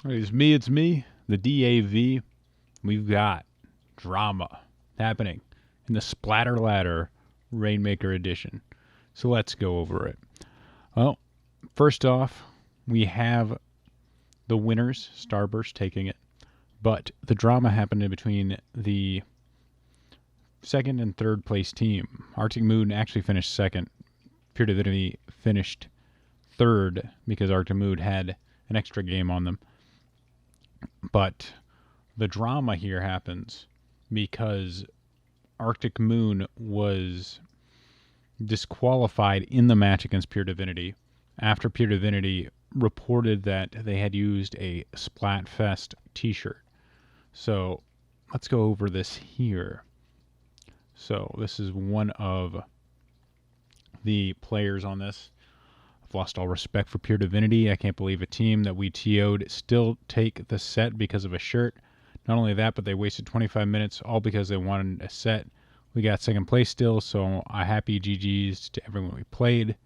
It's me, the DAV. We've got drama happening in the Splatter Ladder Rainmaker Edition. So let's go over it. Well, first off, we have the winners, Starburst, taking it. But the drama happened in between the second and third place team. Arctic Moon actually finished second. Pure Divinity finished third because Arctic Moon had an extra game on them. But the drama here happens because Arctic Moon was disqualified in the match against Pure Divinity after Pure Divinity reported that they had used a Splatfest t-shirt. So let's go over this here. So this is one of the players on this. I've lost all respect for Pure Divinity. I can't believe a team that we TO'd still take the set because of a shirt. Not only that, but they wasted 25 minutes all because they wanted a set. We got second place still, so a happy GG's to everyone we played.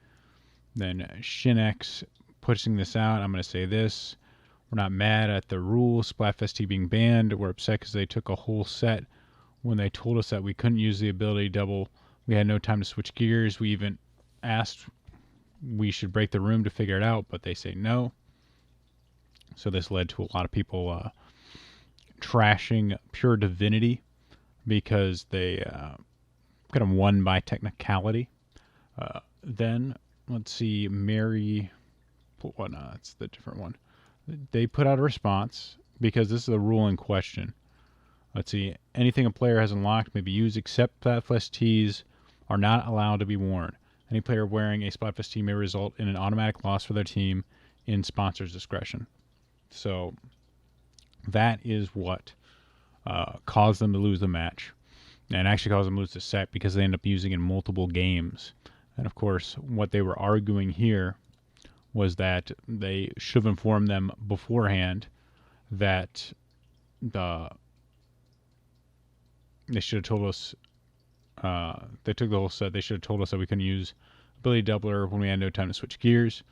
Then Shinex pushing this out. I'm going to say this. We're not mad at the rule, Splatfest T being banned. We're upset because they took a whole set when they told us that we couldn't use the ability double. We had no time to switch gears. We even asked we should break the room to figure it out, but they say no. So this led to a lot of people trashing Pure Divinity because they kind of won by technicality. Then, let's see, Mary... Well, no, that's the different one. They put out a response because this is the rule in question. Let's see, anything a player has unlocked may be used except Splatfest tees are not allowed to be worn. Any player wearing a Splatfest tee may result in an automatic loss for their team in sponsor's discretion. So that is what caused them to lose the match, and actually caused them to lose the set because they end up using it in multiple games. And of course, what they were arguing here was that they should have informed them beforehand that they should have told us they took the whole set. They should have told us that we couldn't use ability doubler when we had no time to switch gears.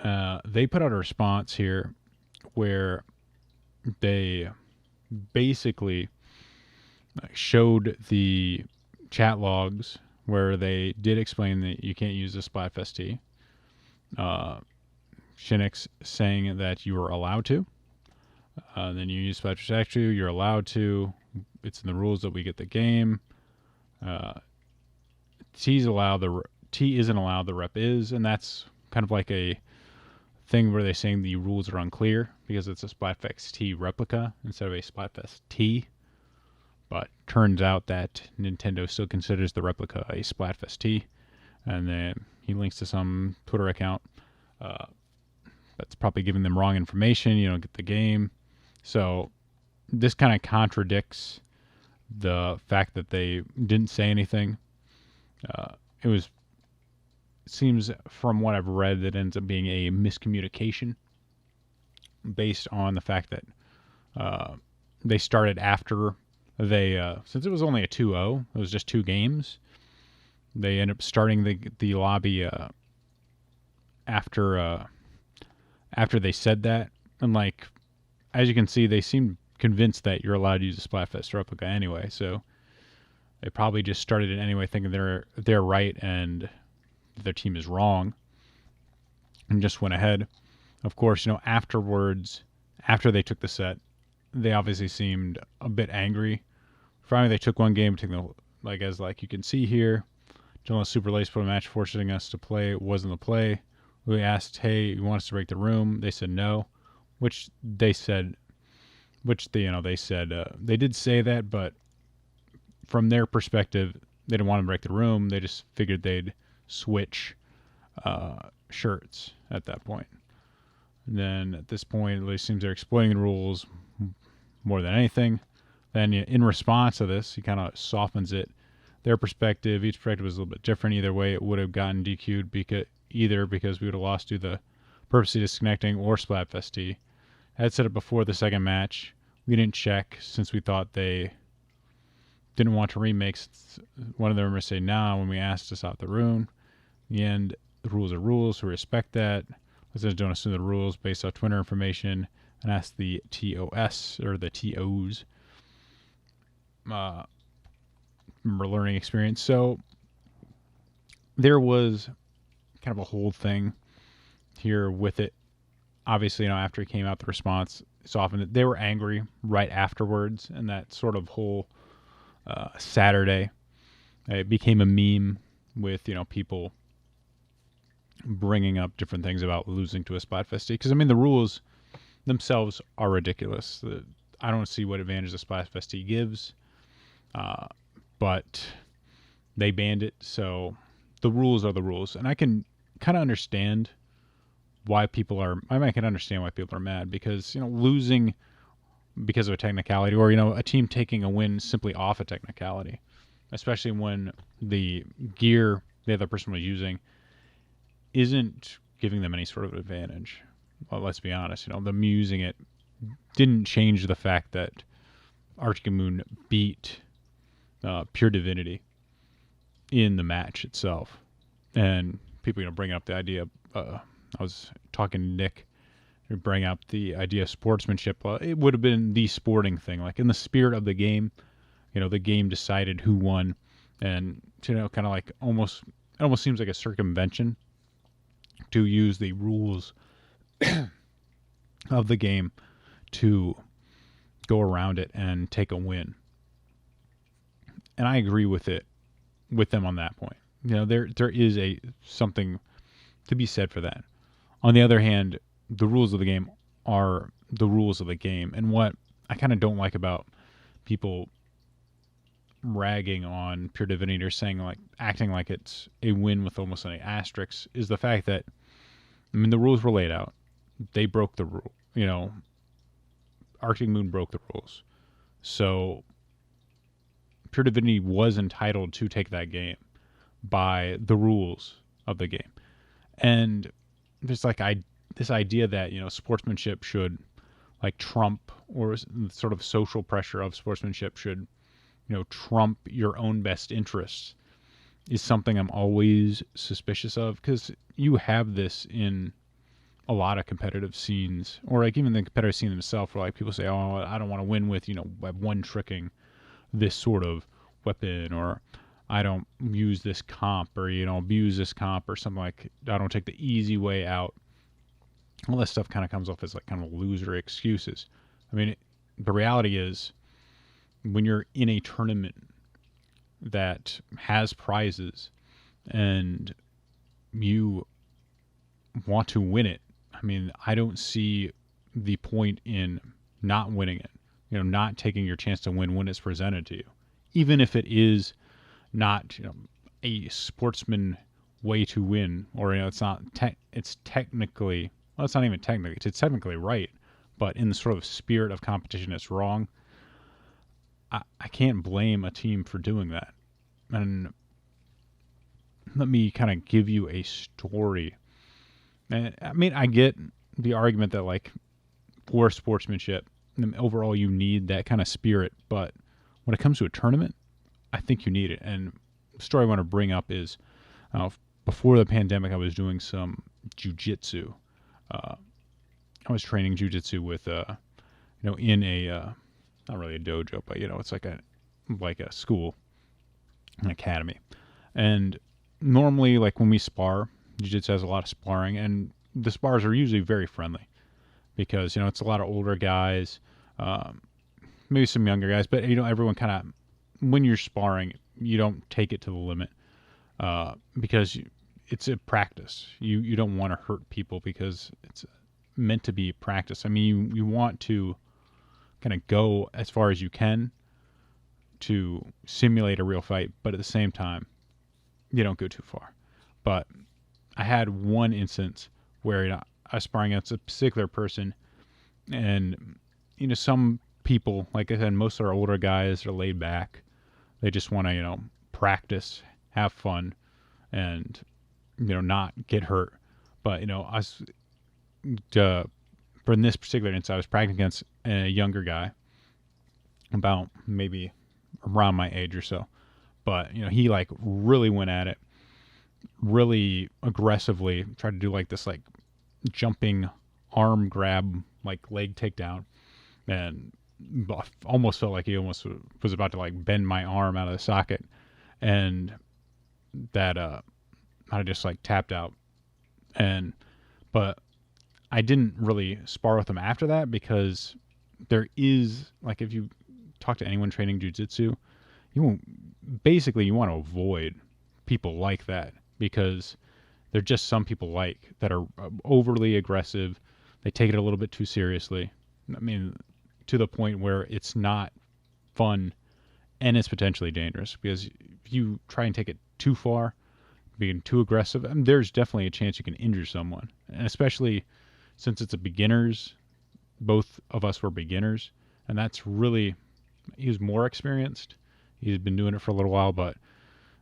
They put out a response here where they basically showed the chat logs where they did explain that you can't use the Splatfest tee. Shinix saying that you are allowed to. Then you use Splatfest Extra, you're allowed to. It's in the rules that we get the game. T isn't allowed, the rep is, and that's kind of like a thing where they're saying the rules are unclear because it's a Splatfest T replica instead of a Splatfest T. But turns out that Nintendo still considers the replica a Splatfest T. And then he links to some Twitter account that's probably giving them wrong information. You don't get the game. So this kind of contradicts the fact that they didn't say anything. It seems from what I've read that it ends up being a miscommunication based on the fact that they started after they, since it was only a 2-0, it was just 2 games, they ended up starting the lobby after they said that. And like, as you can see, they seem convinced that you're allowed to use a Splatfest replica anyway, so they probably just started it anyway thinking they're right and their team is wrong and just went ahead. Of course, afterwards, after they took the set, they obviously seemed a bit angry. Finally, they took one game, as you can see here, General Super Lace put a match forcing us to play. It wasn't the play. We asked, hey, you want us to break the room? They said no, they said they did say that, but from their perspective, they didn't want to break the room. They just figured they'd switch shirts at that point. And then at this point, it seems they're exploiting the rules more than anything. Then in response to this, he kind of softens it. Their perspective, each perspective was a little bit different. Either way, it would have gotten DQ'd because we would have lost due to the purposely disconnecting or Splatfest T. I had said it before the second match. We didn't check since we thought they didn't want to remake. One of them were saying nah when we asked to stop the room. In the end, the rules are rules, so we respect that. Instead of doing us the rules based off Twitter information, and ask the TOS or the TOs. Remember learning experience. So there was kind of a whole thing here with it. Obviously, after it came out, the response is often that they were angry right afterwards, and that sort of whole Saturday, it became a meme with people bringing up different things about losing to a Splatfest. Because the rules themselves are ridiculous. I don't see what advantage the Splatfest gives, but they banned it, so the rules are the rules, and I can kind of understand why people are. I can understand why people are mad because losing because of a technicality, or a team taking a win simply off a technicality, especially when the gear the other person was using isn't giving them any sort of advantage. Well, let's be honest. Them using it didn't change the fact that Artic and Moon beat Pure Divinity in the match itself. And people, bring up the idea. I was talking to Nick, bring up the idea of sportsmanship. It would have been the sporting thing, like in the spirit of the game. The game decided who won, and kind of like it almost seems like a circumvention to use the rules of the game to go around it and take a win. And I agree with them on that point. There is something to be said for that. On the other hand, the rules of the game are the rules of the game. And what I kind of don't like about people ragging on Pure Divinity or saying acting like it's a win with almost any asterisks is the fact that the rules were laid out. They broke the rule. Arctic Moon broke the rules. So Pure Divinity was entitled to take that game by the rules of the game. And there's this idea that sportsmanship should trump, or sort of social pressure of sportsmanship should trump your own best interests, is something I'm always suspicious of, because you have this in a lot of competitive scenes, or even the competitive scene themselves, where people say, oh, I don't want to win with one tricking this sort of weapon, or I don't use this comp, or abuse this comp, or something like I don't take the easy way out. All that stuff kind of comes off as kind of loser excuses. The reality is, when you're in a tournament that has prizes and you want to win it, I don't see the point in not winning it. Not taking your chance to win when it's presented to you, even if it is not a sportsman way to win, or it's not. It's technically, well, it's not even technically. It's technically right, but in the sort of spirit of competition, it's wrong. I can't blame a team for doing that. And let me kind of give you a story. And I get the argument that for sportsmanship, overall you need that kind of spirit, but when it comes to a tournament, I think you need it. And the story I want to bring up is before the pandemic, I was doing some jiu-jitsu. I was training jiu-jitsu with in a not really a dojo, but it's like a school, an academy. And normally, when we spar, jiu-jitsu has a lot of sparring, and the spars are usually very friendly because it's a lot of older guys, maybe some younger guys, but everyone kind of, when you're sparring, you don't take it to the limit because it's a practice. You don't want to hurt people because it's meant to be practice. You want to kind of go as far as you can to simulate a real fight, but at the same time, you don't go too far. But I had one instance where I was sparring against a particular person, and some people, like I said, most are older guys, are laid back. They just want to practice, have fun, and not get hurt. But I was for this particular instance, I was practicing against a younger guy, about maybe around my age or so. But he really went at it, really aggressively, tried to do this jumping arm grab, like leg takedown, and almost felt like he almost was about to like bend my arm out of the socket, and that I just like tapped out. And but I didn't really spar with him after that, because there is, like, if you talk to anyone training jiu-jitsu, you want to avoid people like that, because they're just some people like that are overly aggressive. They take it a little bit too seriously. I mean, to the point where it's not fun and it's potentially dangerous, because if you try and take it too far, being too aggressive, I mean, there's definitely a chance you can injure someone. And especially since it's a beginners, both of us were beginners, and that's really, he was more experienced. He's been doing it for a little while, but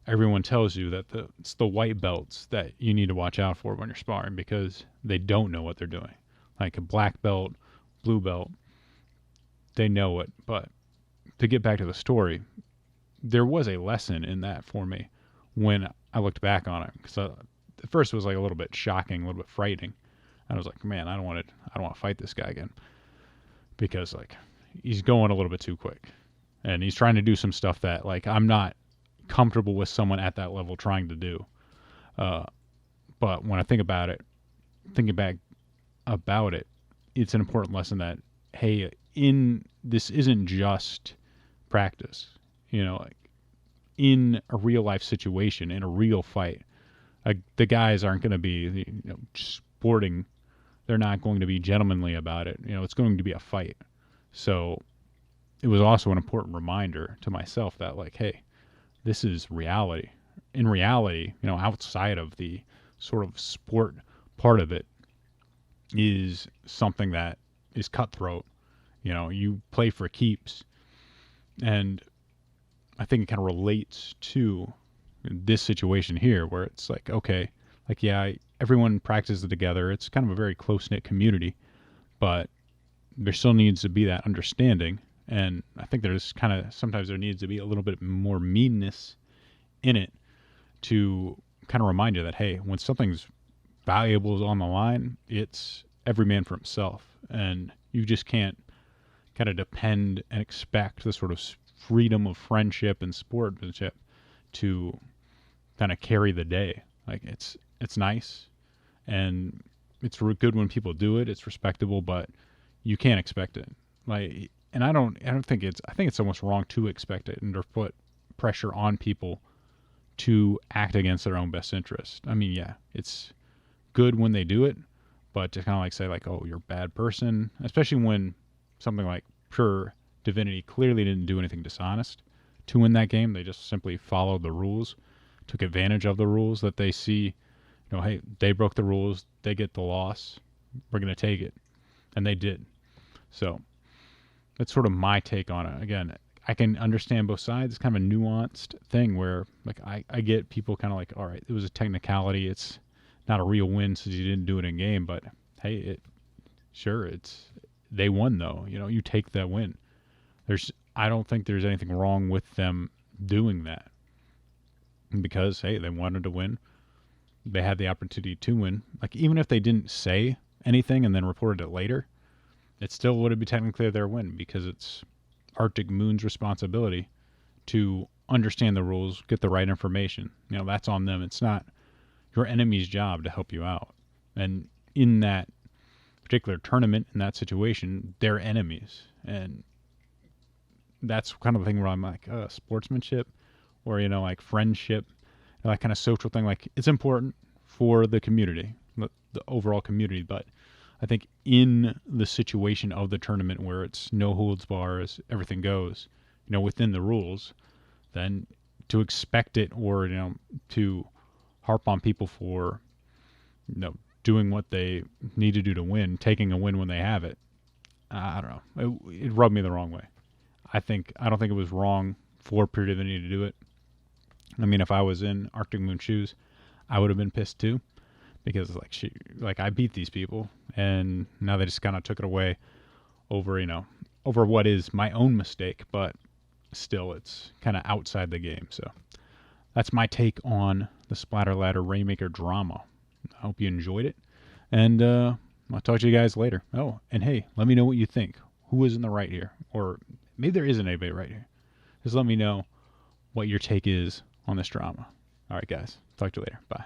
everyone tells you that it's the white belts that you need to watch out for when you're sparring, because they don't know what they're doing. Like a black belt, blue belt, they know it. But to get back to the story, there was a lesson in that for me when I looked back on it. Because at first it was like a little bit shocking, a little bit frightening. I was like, man, I don't want to fight this guy again, because like he's going a little bit too quick, and he's trying to do some stuff that like I'm not comfortable with someone at that level trying to do. But when I think about it, thinking back about it, it's an important lesson that, hey, this isn't just practice. Like in a real life situation, in a real fight, the guys aren't going to be, sporting. They're not going to be gentlemanly about it. It's going to be a fight. So it was also an important reminder to myself that, like, hey, this is reality. In reality, outside of the sort of sport part of it, is something that is cutthroat. You play for keeps. And I think it kind of relates to this situation here, where it's like, okay, like, yeah, everyone practices together. It's kind of a very close-knit community, but there still needs to be that understanding. And I think there's sometimes there needs to be a little bit more meanness in it, to kind of remind you that, hey, when something's valuable is on the line, it's every man for himself. And you just can't kind of depend and expect the sort of freedom of friendship and sportsmanship to kind of carry the day. Like, it's nice, and it's good when people do it. It's respectable, but you can't expect it. Like, and I think it's almost wrong to expect it and to put pressure on people to act against their own best interest. I mean, yeah, it's good when they do it, but to kind of like say like, oh, you're a bad person, especially when something like Pure Divinity clearly didn't do anything dishonest to win that game. They just simply followed the rules, took advantage of the rules that they see. Hey, they broke the rules, they get the loss, we're going to take it. And they did. So that's sort of my take on it. Again, I can understand both sides. It's kind of a nuanced thing where, like, I get people kind of like, all right, it was a technicality. It's not a real win since you didn't do it in game. But hey, they won though. You take that win. I don't think there's anything wrong with them doing that, because hey, they wanted to win. They had the opportunity to win. Like, even if they didn't say anything and then reported it later, it still would have been technically their win, because it's Arctic Moon's responsibility to understand the rules, get the right information. That's on them. It's not your enemy's job to help you out. And in that particular tournament, in that situation, they're enemies. And that's kind of the thing where I'm like, sportsmanship, or, like friendship, that kind of social thing. Like, it's important for the community, the overall community, but I think in the situation of the tournament where it's no holds bars, everything goes, within the rules, then to expect it, or, to harp on people for, doing what they need to do to win, taking a win when they have it, I don't know. It rubbed me the wrong way. I don't think it was wrong for Pure Divinity to do it. I mean, if I was in Arctic Moon's shoes, I would have been pissed too, because I beat these people, and now they just kind of took it away over what is my own mistake, but still, it's kind of outside the game. So that's my take on the Splatter Ladder Rainmaker drama. I hope you enjoyed it. And I'll talk to you guys later. Oh, and hey, let me know what you think. Who is in the right here? Or maybe there isn't anybody right here. Just let me know what your take is on this drama. All right, guys. Talk to you later. Bye.